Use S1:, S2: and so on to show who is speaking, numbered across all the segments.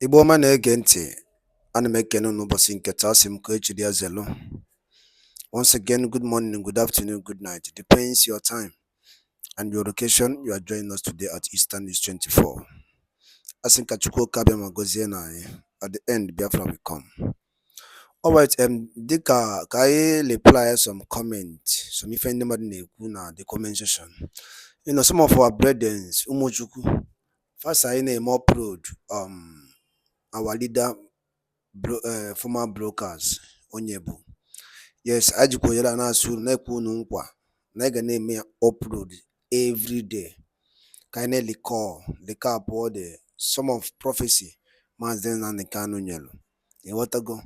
S1: Igbo ọma na-ege ntị, ana m ekene unu ụbọchị nke taa, asị m ka echi dị azelu. Once again, good morning, good afternoon, good night. It depends your time and your location. You are joining us today at Eastern is 24. Asị nka Chukwu kabịa ma gozie na anyị. At the end, Biafra will come. Alright, dịka ka anyị reply some comment, some ife ndị mmadụ na-ekwu na the comment section. You know, some of our brethren, ụmụchukwu, first anyị na-eme upload our leader, former brokers, Onyebu. Yes, I just na asụ na-ekwu unu nkwa na ga na-eme upload every day. Kind of the all the some of prophecy Mazen and the Kanu Nyelo. In what go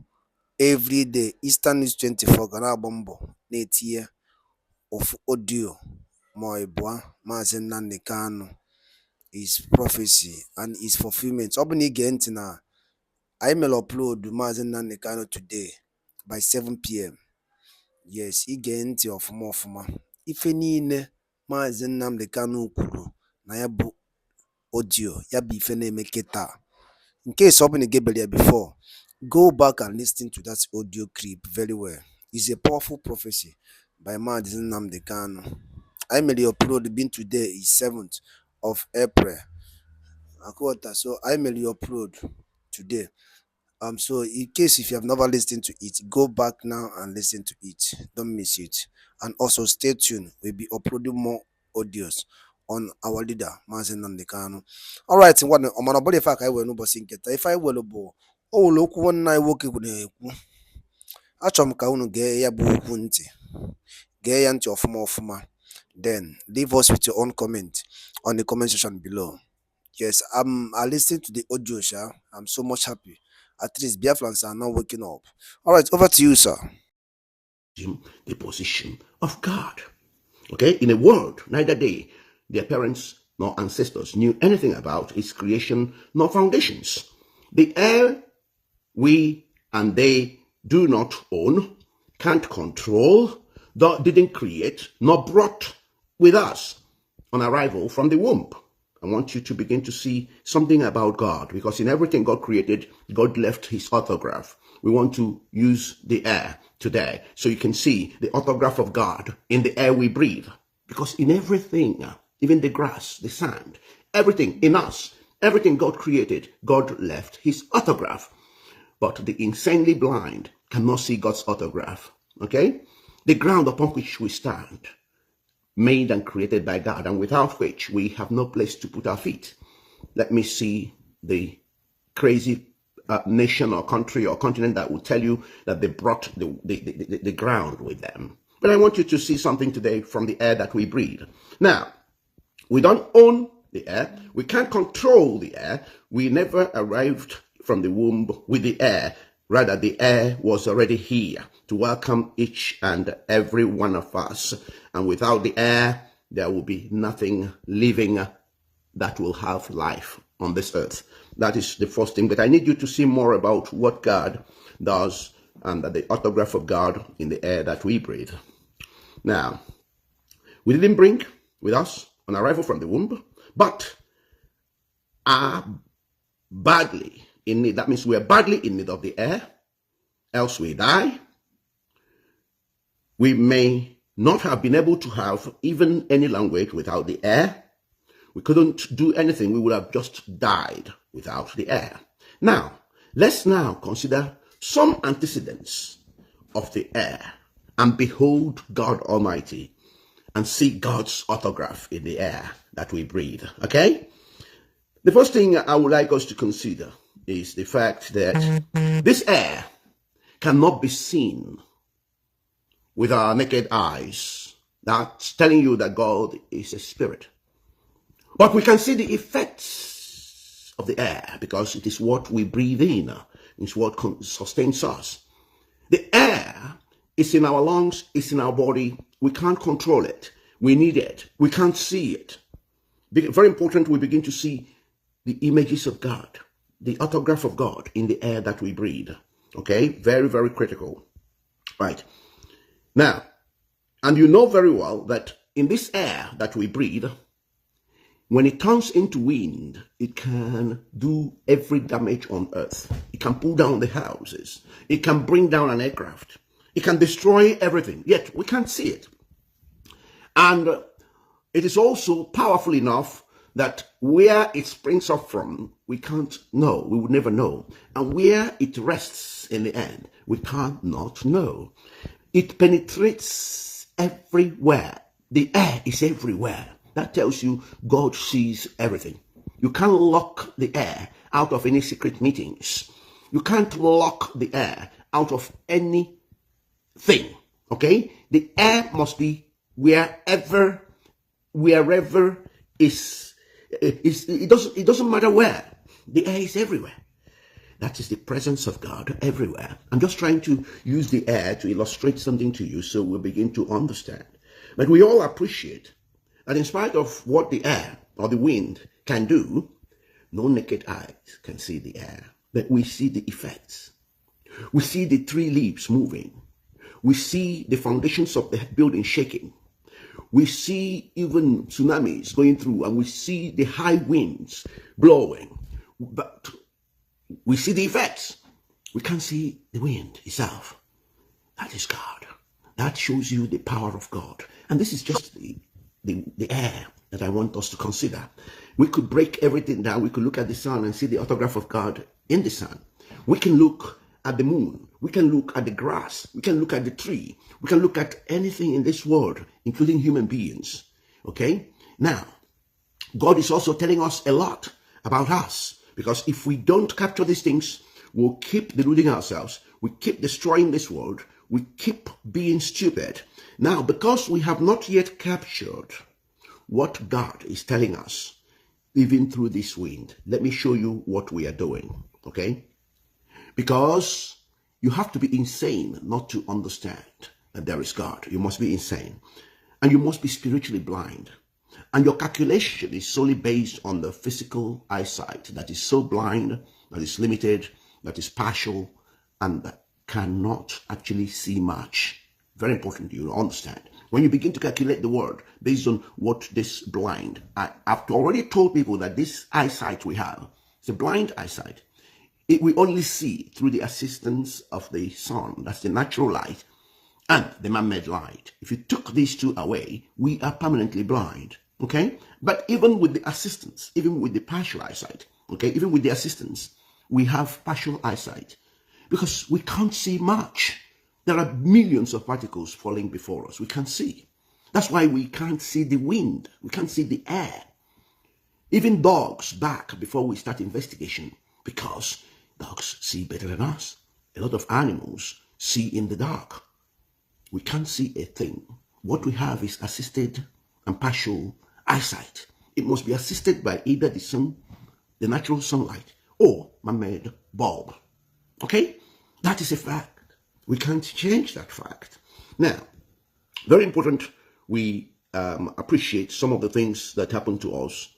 S1: every day, Eastern is 24 gana bombo netia of audio my boy Mazen and the Kanu is prophecy and is fulfillment. Obini Gentina. I will upload Mazen and the Kanu today by 7 p.m. Yes, he get of more for if any Mazen Nam the Kanu Kuru na ya bu audio ya be fene make it. In case open get there before, go back and listen to that audio clip very well. It's a powerful prophecy by Mazen Nam the Kanu. I may upload been today is 7th of April. So I may upload today. So in case if you have never listened to it, go back now and listen to it. Don't miss it. And also stay tuned. We'll be uploading more audios on our leader, Mazen Nandekano. Alright, what on body fact I will no get if I will bo. Oh look one night walking with a Achom Kaunu gay ya bunti. Gay anti of more fuma. Then leave us with your own comment on the comment section below. Yes, I listened to the audio, sir. I'm so much happy. At least Biafrans are now waking up. All right, over to you, sir.
S2: The position of God. Okay, in a world neither they, their parents nor ancestors knew anything about its creation nor foundations. The air we and they do not own, can't control, didn't create, nor brought with us on arrival from the womb. I want you to begin to see something about God, because in everything God created, God left his autograph. We want to use the air today so you can see the autograph of God in the air we breathe. Because in everything, even the grass, the sand, everything in us, everything God created, God left his autograph. But the insanely blind cannot see God's autograph. Okay? The ground upon which we stand, made and created by God, and without which we have no place to put our feet. Let me see the crazy nation or country or continent that will tell you that they brought the ground with them. But I want you to see something today from the air that we breathe. Now, we don't own the air. We can't control the air. We never arrived from the womb with the air. Rather, the air was already here to welcome each and every one of us. And without the air, there will be nothing living that will have life on this earth. That is the first thing. But I need you to see more about what God does and the autograph of God in the air that we breathe. Now, we didn't bring with us on arrival from the womb, but are badly in need. That means we are badly in need of the air, else we die. We may not have been able to have even any language without the air. We couldn't do anything. We would have just died without the air. Now, let's now consider some antecedents of the air and behold God Almighty and see God's autograph in the air that we breathe. Okay? The first thing I would like us to consider is the fact that this air cannot be seen with our naked eyes. That's telling you that God is a spirit. But we can see the effects of the air because it is what we breathe in. It's what sustains us. The air is in our lungs, it's in our body. We can't control it. We need it. We can't see it. Very important, we begin to see the images of God, the autograph of God in the air that we breathe. Okay? Very, very critical. Right. Now, and you know very well that in this air that we breathe, When it turns into wind, it can do every damage on earth. It can pull down the houses. It can bring down an aircraft. It can destroy everything, yet we can't see it. And it is also powerful enough that where it springs up from, we can't know. We would never know. And where it rests in the end, we cannot know. It penetrates everywhere. The air is everywhere. That tells you God sees everything. You can't lock the air out of any secret meetings. You can't lock the air out of anything. Okay? The air must be wherever is. It doesn't matter where. The air is everywhere. That is the presence of God everywhere. I'm just trying to use the air to illustrate something to you so we'll begin to understand. But we all appreciate that in spite of what the air or the wind can do, no naked eyes can see the air. But we see the effects. We see the tree leaves moving. We see the foundations of the building shaking. We see even tsunamis going through, and we see the high winds blowing. But we see the effects. We can't see the wind itself. That is God. That shows you the power of God. And this is just the air that I want us to consider. We could break everything down. We could look at the sun and see the autograph of God in the sun. We can look at the moon. We can look at the grass. We can look at the tree. We can look at anything in this world, including human beings. Okay? Now, God is also telling us a lot about us, because if we don't capture these things, we'll keep deluding ourselves. We keep destroying this world. We keep being stupid. Now, because we have not yet captured what God is telling us, even through this wind, let me show you what we are doing. Okay? Because you have to be insane not to understand that there is God. You must be insane. And you must be spiritually blind. And your calculation is solely based on the physical eyesight that is so blind, that is limited, that is partial, and that cannot actually see much. Very important you understand. When you begin to calculate the world based on what this blind, I've already told people that this eyesight we have, it's a blind eyesight. We only see through the assistance of the sun. That's the natural light and the man-made light. If you took these two away, we are permanently blind. Okay? But even with the assistance, even with the partial eyesight, okay, even with the assistance, we have partial eyesight because we can't see much. There are millions of particles falling before us. We can't see. That's why we can't see the wind. We can't see the air. Even dogs bark before we start investigation because dogs see better than us. A lot of animals see in the dark. We can't see a thing. What we have is assisted and partial eyesight. It must be assisted by either the sun, the natural sunlight, or man-made bulb. Okay? That is a fact. We can't change that fact. Now, very important, we appreciate some of the things that happen to us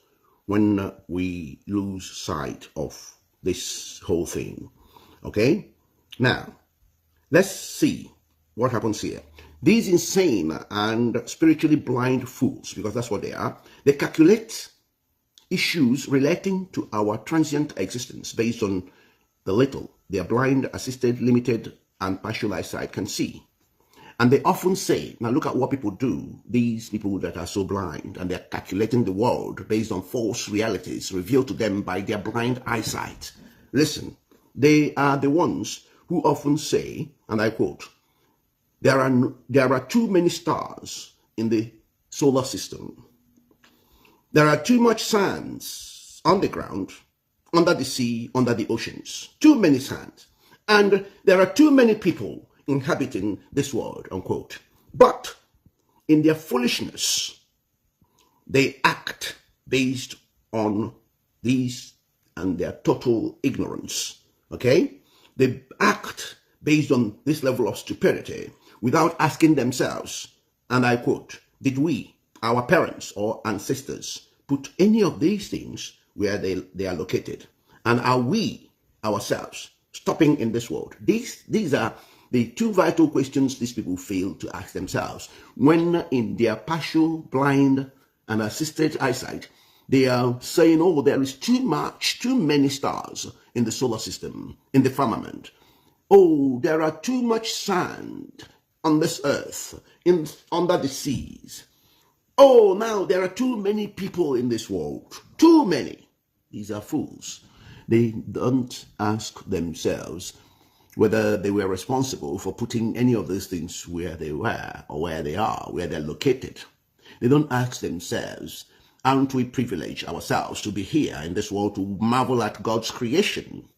S2: when we lose sight of this whole thing. Okay? Now, let's see what happens here. These insane and spiritually blind fools, because that's what they are, they calculate issues relating to our transient existence based on the little their blind, assisted, limited, and partial eyesight can see. And they often say, now look at what people do, these people that are so blind, and they're calculating the world based on false realities revealed to them by their blind eyesight. Listen, they are the ones who often say, and I quote, there are too many stars in the solar system. There are too much sands on the ground, under the sea, under the oceans. Too many sands. And there are too many people inhabiting this world, unquote. But in their foolishness, they act based on these and their total ignorance. Okay? They act based on this level of stupidity without asking themselves, and I quote, did we, our parents or ancestors, put any of these things where they are located? And are we ourselves stopping in this world? These are the two vital questions these people fail to ask themselves when in their partial, blind, and assisted eyesight, They are saying, oh, there is too many stars in the solar system, in the firmament. Oh, there are too much sand on this earth, under the seas. Oh, now there are too many people in this world. Too many. These are fools. They don't ask themselves whether they were responsible for putting any of these things where they were, or where they are, where they're located. They don't ask themselves, aren't we privileged ourselves to be here in this world to marvel at God's creation?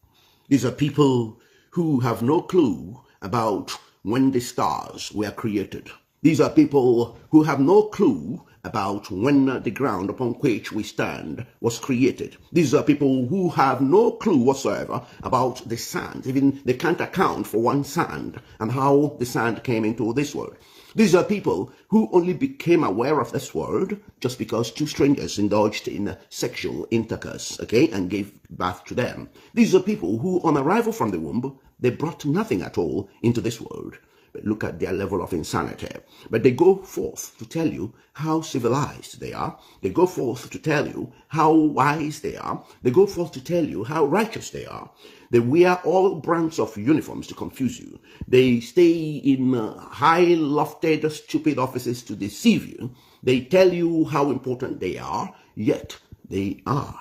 S2: These are people who have no clue about when the stars were created. These are people who have no clue about when the ground upon which we stand was created. These are people who have no clue whatsoever about the sand. Even they can't account for one sand and how the sand came into this world. These are people who only became aware of this world just because two strangers indulged in sexual intercourse, okay, and gave birth to them. These are people who, on arrival from the womb, they brought nothing at all into this world. But look at their level of insanity. But they go forth to tell you how civilized they are. They go forth to tell you how wise they are. They go forth to tell you how righteous they are. They wear all brands of uniforms to confuse you. They stay in high lofted, stupid offices to deceive you. They tell you how important they are, yet they are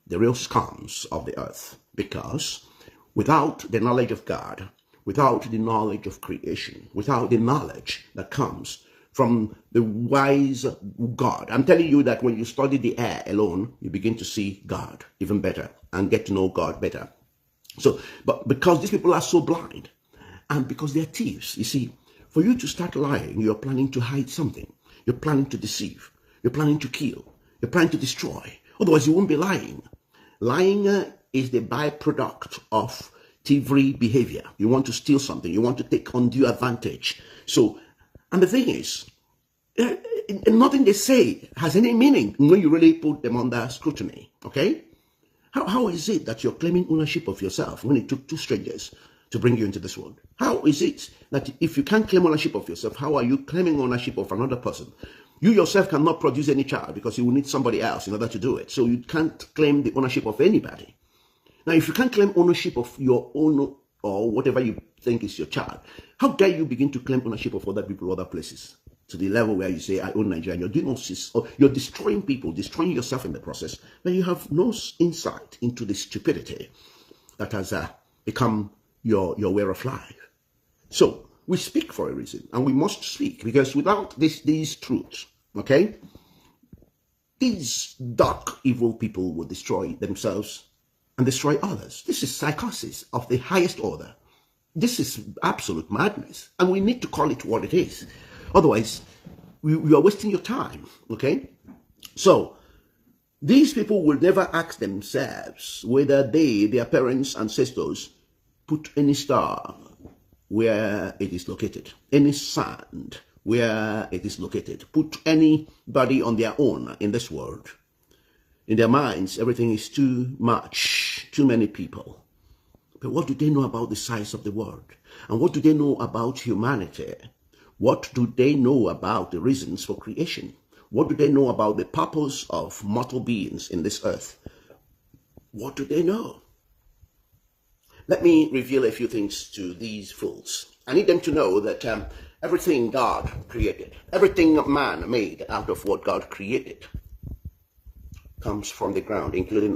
S2: the real scums of the earth. Because without the knowledge of God, without the knowledge of creation, without the knowledge that comes from the wise God. I'm telling you that when you study the air alone, you begin to see God even better and get to know God better. So, but because these people are so blind and because they're thieves, you see, for you to start lying, you're planning to hide something. You're planning to deceive. You're planning to kill. You're planning to destroy. Otherwise, you won't be lying. Lying is the byproduct of thievery behavior. You want to steal something. You want to take undue advantage. So, and the thing is, nothing they say has any meaning when you really put them under scrutiny. Okay? How is it that you're claiming ownership of yourself when it took two strangers to bring you into this world? How is it that if you can't claim ownership of yourself, how are you claiming ownership of another person? You yourself cannot produce any child because you will need somebody else in order to do it. So you can't claim the ownership of anybody. Now, if you can't claim ownership of your own or whatever you think is your child, how dare you begin to claim ownership of other people, other places, to the level where you say, I own Nigeria, you're doing all this, or you're destroying people, destroying yourself in the process, but you have no insight into the stupidity that has become your way of life. So, we speak for a reason, and we must speak, because without these truths, okay, these dark, evil people will destroy themselves and destroy others. This is psychosis of the highest order. This is absolute madness, and we need to call it what it is. Otherwise, we are wasting your time, okay? So, these people will never ask themselves whether their parents, ancestors, put any star where it is located, any sand where it is located, put anybody on their own in this world. In their minds, everything is too much, too many people. But what do they know about the size of the world? And what do they know about humanity? What do they know about the reasons for creation? What do they know about the purpose of mortal beings in this earth? What do they know? Let me reveal a few things to these fools. I need them to know that everything God created, everything man made out of what God created, comes from the ground, including